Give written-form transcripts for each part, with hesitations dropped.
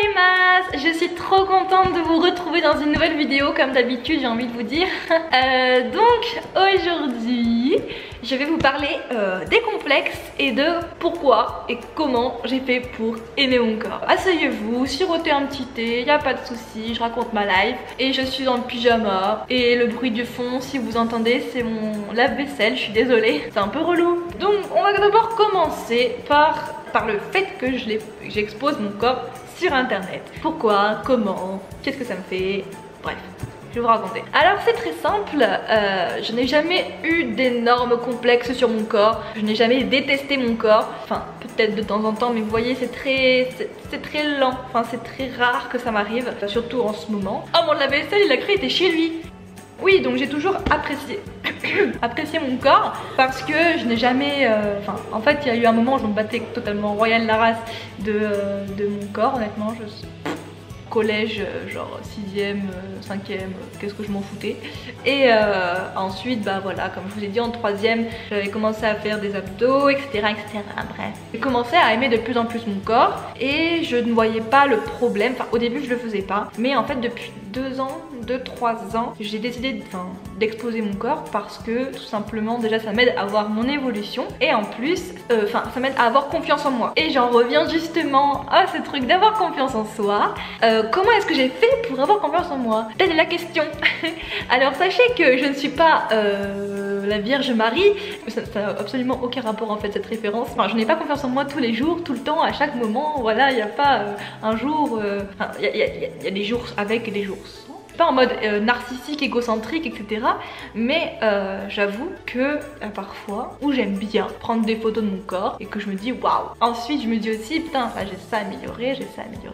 les masses, je suis trop contente de vous retrouver dans une nouvelle vidéo comme d'habitude, j'ai envie de vous dire. Donc aujourd'hui je vais vous parler des complexes et de pourquoi et comment j'ai fait pour aimer mon corps. Asseyez-vous, sirotez un petit thé, y a pas de souci, je raconte ma life et je suis dans le pyjama et le bruit du fond, si vous entendez, c'est mon lave-vaisselle, je suis désolée, c'est un peu relou. Donc on va d'abord commencer par le fait que j'expose mon corps sur internet. Pourquoi, comment, qu'est-ce que ça me fait, bref. Je vais vous raconter. Alors c'est très simple, je n'ai jamais eu d'énormes complexes sur mon corps. Je n'ai jamais détesté mon corps. Enfin peut-être de temps en temps, mais vous voyez c'est très lent. Enfin c'est très rare que ça m'arrive, surtout en ce moment. Oh mon lave-vaisselle il a cru était chez lui. Oui, donc j'ai toujours apprécié mon corps parce que je n'ai jamais... en fait il y a eu un moment où je me battais totalement royale la race de mon corps, honnêtement. Collège, genre 6ème, 5ème, qu'est-ce que je m'en foutais. Et ensuite, bah voilà, comme je vous ai dit, en 3ème, j'avais commencé à faire des abdos, etc. etc. Bref. J'ai commencé à aimer de plus en plus mon corps et je ne voyais pas le problème. Enfin, au début, je le faisais pas. Mais en fait, depuis 2-3 ans, j'ai décidé d'exposer mon corps parce que tout simplement, déjà, ça m'aide à voir mon évolution. Et en plus, ça m'aide à avoir confiance en moi. Et j'en reviens justement à ce truc d'avoir confiance en soi. Comment est-ce que j'ai fait pour avoir confiance en moi? Telle est la question. Alors sachez que je ne suis pas la Vierge Marie, ça n'a absolument aucun rapport en fait cette référence. Enfin je n'ai pas confiance en moi tous les jours, tout le temps, à chaque moment, voilà, il n'y a pas un jour, il y a des jours avec et des jours sans. Pas en mode narcissique, égocentrique, etc. Mais j'avoue que parfois où j'aime bien prendre des photos de mon corps et que je me dis waouh. Ensuite je me dis aussi putain là j'ai ça amélioré,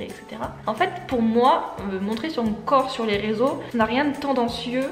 etc. En fait pour moi montrer son corps sur les réseaux ça n'a rien de tendancieux.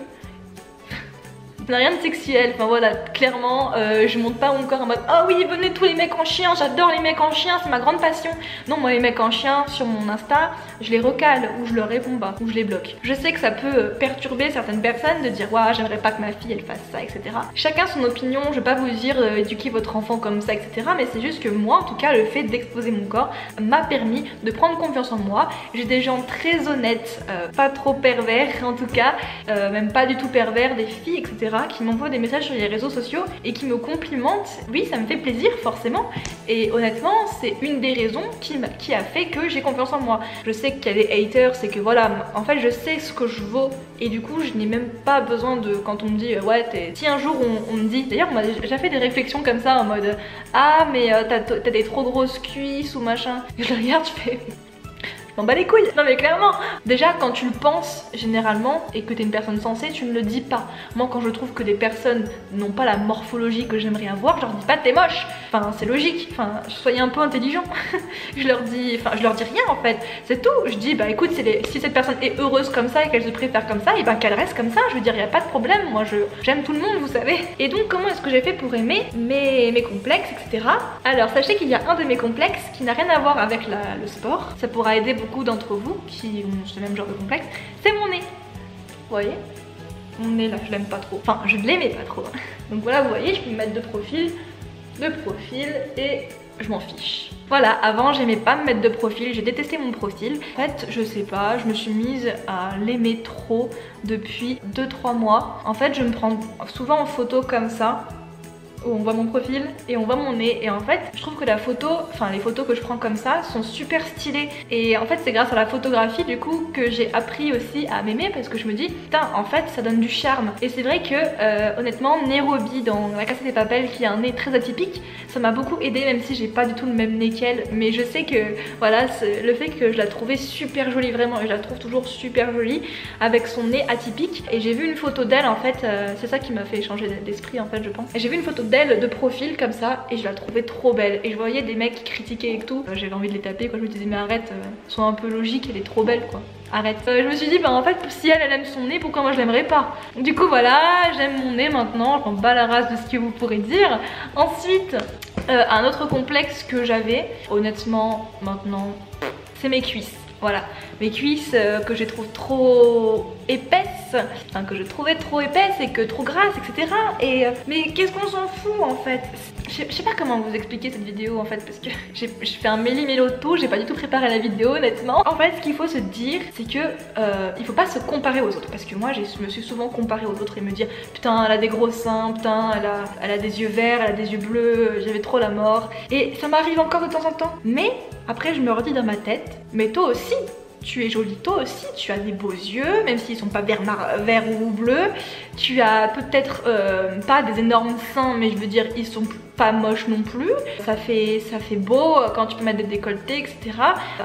Ça n'a rien de sexuel, enfin voilà, clairement je monte pas mon corps en mode oh oui venez tous les mecs en chien, j'adore les mecs en chien, c'est ma grande passion. Non moi les mecs en chien sur mon Insta, je les recale ou je leur réponds pas ou je les bloque. Je sais que ça peut perturber certaines personnes de dire waouh j'aimerais pas que ma fille elle fasse ça, etc. Chacun son opinion, je vais pas vous dire éduquer votre enfant comme ça, etc. Mais c'est juste que moi en tout cas le fait d'exposer mon corps m'a permis de prendre confiance en moi. J'ai des gens très honnêtes, pas trop pervers en tout cas, même pas du tout pervers, des filles, etc. qui m'envoient des messages sur les réseaux sociaux et qui me complimentent. Oui ça me fait plaisir forcément et honnêtement c'est une des raisons qui a fait que j'ai confiance en moi. Je sais qu'il y a des haters, c'est que voilà en fait je sais ce que je vaux et du coup je n'ai même pas besoin de quand on me dit ouais si un jour on me dit, d'ailleurs on m'a déjà fait des réflexions comme ça en mode ah mais t'as des trop grosses cuisses ou machin, et je le regarde je fais m'en bats les couilles. Non mais clairement, déjà quand tu le penses généralement et que t'es une personne sensée, tu ne le dis pas. Moi quand je trouve que des personnes n'ont pas la morphologie que j'aimerais avoir, je leur dis pas t'es moche. Enfin c'est logique, enfin soyez un peu intelligent. je leur dis rien en fait, c'est tout. Je dis bah écoute si cette personne est heureuse comme ça et qu'elle se préfère comme ça, et ben qu'elle reste comme ça, je veux dire y a pas de problème, moi j'aime tout le monde vous savez. Et donc comment est-ce que j'ai fait pour aimer mes complexes, etc. Alors sachez qu'il y a un de mes complexes qui n'a rien à voir avec le sport, ça pourra aider beaucoup d'entre vous qui ont ce même genre de complexe, c'est mon nez. Vous voyez mon nez là je l'aime pas trop, enfin je ne l'aimais pas trop. Donc voilà vous voyez je peux me mettre de profil et je m'en fiche. Voilà, avant j'aimais pas me mettre de profil, j'ai détesté mon profil. En fait je sais pas, je me suis mise à l'aimer trop depuis 2-3 mois. En fait je me prends souvent en photo comme ça où on voit mon profil et on voit mon nez et en fait je trouve que les photos que je prends comme ça sont super stylées et en fait c'est grâce à la photographie du coup que j'ai appris aussi à m'aimer parce que je me dis putain en fait ça donne du charme et c'est vrai que honnêtement Nairobi dans La Casa de Papel qui a un nez très atypique ça m'a beaucoup aidé même si j'ai pas du tout le même nez qu'elle mais je sais que voilà le fait que je la trouvais super jolie vraiment et je la trouve toujours super jolie avec son nez atypique et j'ai vu une photo d'elle en fait c'est ça qui m'a fait changer d'esprit en fait je pense et j'ai vu une photo d'elle de profil comme ça et je la trouvais trop belle et je voyais des mecs qui critiquaient et tout, j'avais envie de les taper quoi, je me disais mais arrête, sois un peu logique, elle est trop belle quoi, arrête. Je me suis dit bah en fait si elle aime son nez pourquoi moi je l'aimerais pas. Du coup voilà j'aime mon nez maintenant, je m'en bats la race de ce que vous pourrez dire. Ensuite un autre complexe que j'avais honnêtement maintenant c'est mes cuisses. Voilà, mes cuisses que je trouve trop épaisses, enfin que je trouvais trop épaisses et que trop grasses, etc. Mais qu'est-ce qu'on s'en fout en fait? Je sais pas comment vous expliquer cette vidéo en fait, parce que je fais un méli-mélo de tout, j'ai pas du tout préparé la vidéo honnêtement. En fait, ce qu'il faut se dire, c'est que il faut pas se comparer aux autres, parce que moi je me suis souvent comparée aux autres et me dire putain elle a des gros seins, putain elle a des yeux verts, elle a des yeux bleus, j'avais trop la mort. Et ça m'arrive encore de temps en temps, mais après je me redis dans ma tête, mais toi aussi tu es jolie, toi aussi tu as des beaux yeux, même s'ils sont pas verts ou bleus. Tu as peut-être pas des énormes seins, mais je veux dire ils sont pas moches non plus. Ça fait beau quand tu peux mettre des décolletés, etc.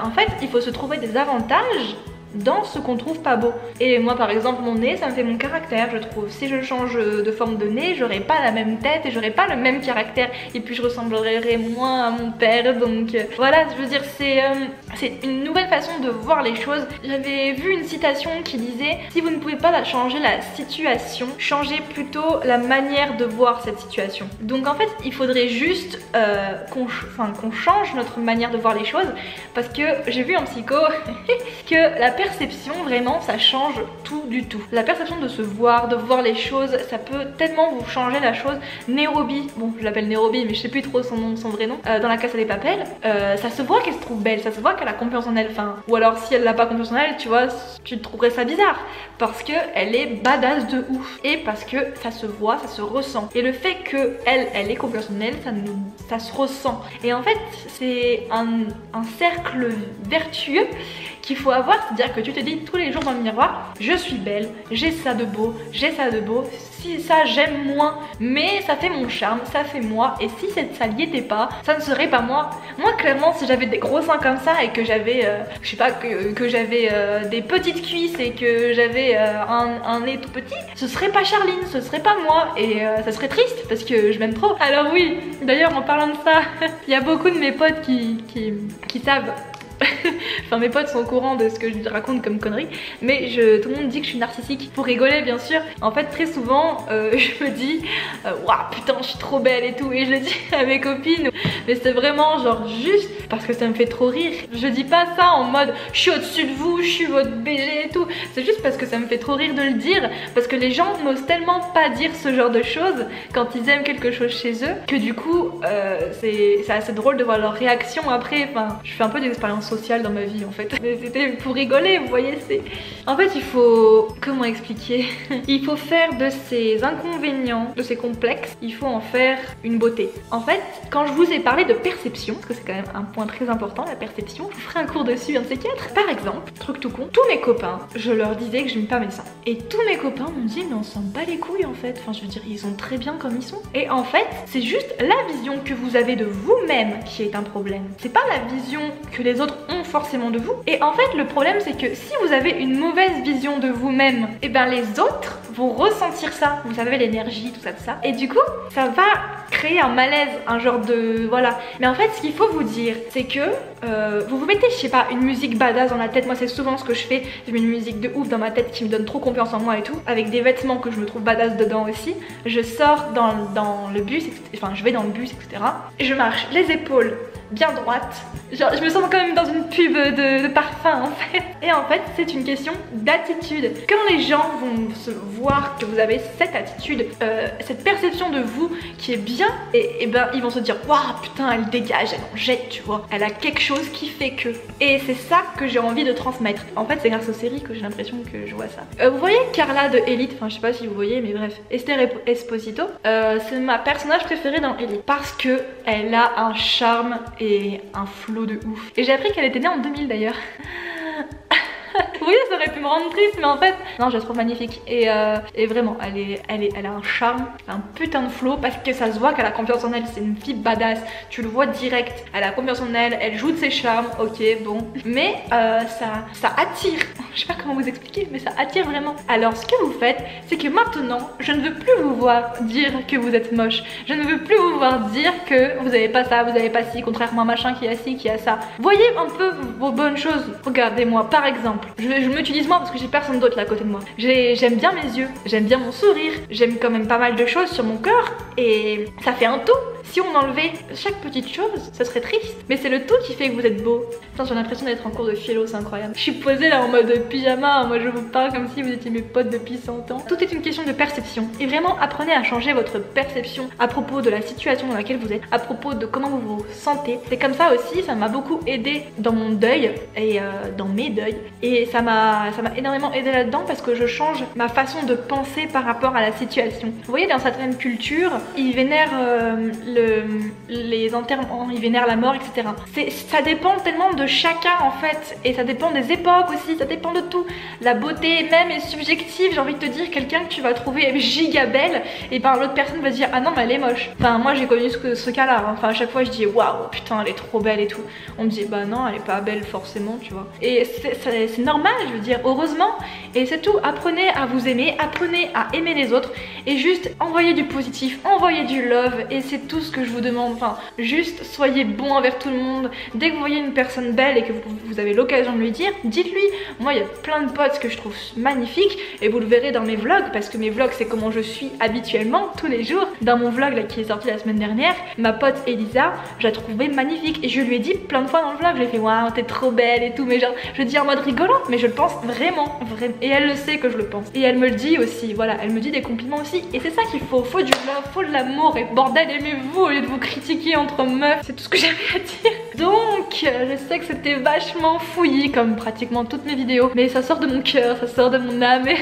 En fait il faut se trouver des avantages dans ce qu'on trouve pas beau. Et moi par exemple mon nez ça me fait mon caractère je trouve. Si je change de forme de nez j'aurai pas la même tête et j'aurai pas le même caractère et puis je ressemblerai moins à mon père. Donc voilà, je veux dire c'est une nouvelle façon de voir les choses. J'avais vu une citation qui disait si vous ne pouvez pas changer la situation, changez plutôt la manière de voir cette situation. Donc en fait il faudrait juste qu'on change notre manière de voir les choses, parce que j'ai vu en psycho que la perception vraiment ça change tout du tout. La perception de se voir, de voir les choses, ça peut tellement vous changer la chose. Nairobi, bon je l'appelle Nairobi mais je sais plus trop son vrai nom, dans La Casa des Papel, ça se voit qu'elle se trouve belle, ça se voit qu'elle a confiance en elle, enfin, ou alors si elle n'a pas confiance en elle, tu vois, tu trouverais ça bizarre, parce que elle est badass de ouf, et parce que ça se voit, ça se ressent, et le fait que elle ait confiance en elle, ça se ressent, et en fait c'est un cercle vertueux qu'il faut avoir, c'est-à-dire que tu te dis tous les jours dans le miroir, je suis belle, j'ai ça de beau, si ça j'aime moins, mais ça fait mon charme, ça fait moi, et si ça n'y était pas, ça ne serait pas moi. Moi clairement si j'avais des gros seins comme ça et que j'avais, je sais pas, que j'avais des petites cuisses et que j'avais un nez tout petit, ce serait pas Charline, ce serait pas moi, et ça serait triste parce que je m'aime trop. Alors oui, d'ailleurs en parlant de ça, il y a beaucoup de mes potes qui savent. Enfin mes potes sont au courant de ce que je raconte comme conneries, mais tout le monde dit que je suis narcissique, pour rigoler bien sûr. En fait très souvent je me dis waouh putain je suis trop belle et tout, et je le dis à mes copines, mais c'est vraiment genre juste parce que ça me fait trop rire. Je dis pas ça en mode je suis au-dessus de vous, je suis votre BG et tout, c'est juste parce que ça me fait trop rire de le dire, parce que les gens n'osent tellement pas dire ce genre de choses quand ils aiment quelque chose chez eux, que du coup c'est assez drôle de voir leur réaction après. Enfin je fais un peu d'expérience sociale dans ma vie en fait, mais c'était pour rigoler, vous voyez. En fait il faut, comment expliquer, il faut faire de ces inconvénients, de ces complexes, il faut en faire une beauté. En fait quand je vous ai parlé de perception, parce que c'est quand même un point très important la perception, je vous ferai un cours dessus, un de ces quatre. Par exemple, truc tout con, tous mes copains, je leur disais que j'aime pas mes seins, et tous mes copains m'ont dit mais on s'en bat les couilles en fait, enfin je veux dire ils sont très bien comme ils sont. Et en fait c'est juste la vision que vous avez de vous-même qui est un problème, c'est pas la vision que les autres ont forcément de vous. Et en fait le problème c'est que si vous avez une mauvaise vision de vous-même, et ben les autres vont ressentir ça, vous savez l'énergie, tout ça, et du coup ça va créer un malaise, un genre de voilà. Mais en fait ce qu'il faut vous dire c'est que vous vous mettez je sais pas une musique badass dans la tête. Moi c'est souvent ce que je fais, je mets une musique de ouf dans ma tête qui me donne trop confiance en moi et tout, avec des vêtements que je me trouve badass dedans aussi. Je sors dans le bus, enfin je vais dans le bus etc, et je marche les épaules bien droite, genre je me sens quand même dans une pub de parfum en fait. Et en fait c'est une question d'attitude. Quand les gens vont se voir que vous avez cette attitude, cette perception de vous qui est bien, et ben ils vont se dire waouh putain elle dégage, elle en jette, tu vois, elle a quelque chose qui fait que, et c'est ça que j'ai envie de transmettre. En fait c'est grâce aux séries que j'ai l'impression que je vois ça. Vous voyez Carla de Elite, enfin je sais pas si vous voyez, mais bref, Esther Esposito, c'est ma personnage préférée dans Elite parce que elle a un charme et un flow de ouf. Et j'ai appris qu'elle était née en 2000 d'ailleurs. Oui, ça aurait pu me rendre triste, mais en fait, non, je la trouve magnifique. Et vraiment, elle a un charme, un putain de flow, parce que ça se voit qu'elle a confiance en elle. C'est une fille badass, tu le vois direct. Elle a confiance en elle, elle joue de ses charmes, ok, bon. Mais ça attire. Je sais pas comment vous expliquer, mais ça attire vraiment. Alors, ce que vous faites, c'est que maintenant, je ne veux plus vous voir dire que vous êtes moche. Je ne veux plus vous voir dire que vous avez pas ça, vous avez pas ci, contrairement à machin qui a ci, qui a ça. Voyez un peu vos bonnes choses. Regardez-moi, par exemple. Je m'utilise moi parce que j'ai personne d'autre là à côté de moi. J'aime bien mes yeux, j'aime bien mon sourire, j'aime quand même pas mal de choses sur mon corps, et ça fait un tout. Si on enlevait chaque petite chose, ça serait triste. Mais c'est le tout qui fait que vous êtes beau. Putain, j'ai l'impression d'être en cours de philo, c'est incroyable. Je suis posée là en mode pyjama, moi je vous parle comme si vous étiez mes potes depuis 100 ans. Tout est une question de perception. Et vraiment, apprenez à changer votre perception à propos de la situation dans laquelle vous êtes, à propos de comment vous vous sentez. C'est comme ça aussi, ça m'a beaucoup aidé dans mon deuil et dans mes deuils. Et ça m'a énormément aidé là-dedans parce que je change ma façon de penser par rapport à la situation. Vous voyez, dans certaines cultures, ils vénèrent les enterrements, ils vénèrent la mort, etc. Ça dépend tellement de chacun en fait, et ça dépend des époques aussi, ça dépend de tout. La beauté même est subjective, j'ai envie de te dire, quelqu'un que tu vas trouver giga belle, et ben l'autre personne va se dire ah non mais elle est moche. Enfin moi j'ai connu ce cas là, enfin à chaque fois je dis waouh putain elle est trop belle et tout. On me dit bah non elle est pas belle forcément tu vois. Et c'est normal je veux dire, heureusement, et c'est tout. Apprenez à vous aimer, apprenez à aimer les autres, et juste envoyez du positif, envoyez du love, et c'est tout ce que je vous demande. Enfin juste soyez bon envers tout le monde. Dès que vous voyez une personne belle et que vous avez l'occasion de lui dire, dites-lui. Moi il y a plein de potes que je trouve magnifiques, et vous le verrez dans mes vlogs, parce que mes vlogs c'est comment je suis habituellement tous les jours. Dans mon vlog là qui est sorti la semaine dernière, ma pote Elisa, je la trouvais magnifique, et je lui ai dit plein de fois dans le vlog, j'ai fait waouh t'es trop belle et tout, mais genre je le dis en mode rigolant, mais je le pense vraiment, et elle le sait que je le pense, et elle me le dit aussi, voilà, elle me dit des compliments aussi, et c'est ça qu'il faut du love, faut de l'amour, et bordel aimez-vous au lieu de vous critiquer entre meufs, c'est tout ce que j'avais à dire. Donc je sais que c'était vachement fouillis comme pratiquement toutes mes vidéos, mais ça sort de mon cœur, ça sort de mon âme, et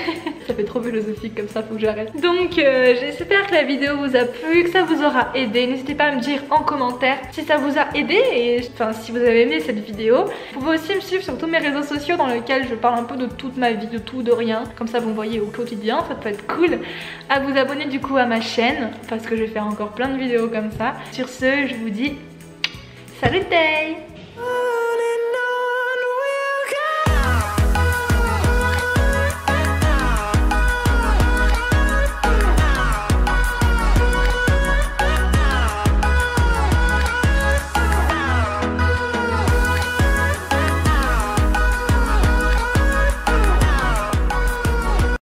ça fait trop philosophique comme ça, faut que j'arrête. Donc j'espère que la vidéo vous a plu, que ça vous aura aidé. N'hésitez pas à me dire en commentaire si ça vous a aidé, et enfin si vous avez aimé cette vidéo. Vous pouvez aussi me suivre sur tous mes réseaux sociaux dans lesquels je parle un peu de toute ma vie, de tout, de rien, comme ça vous me voyez au quotidien, ça peut être cool. À vous abonner du coup à ma chaîne, parce que je vais faire encore plein de vidéos comme ça. Sur ce, je vous dis salut.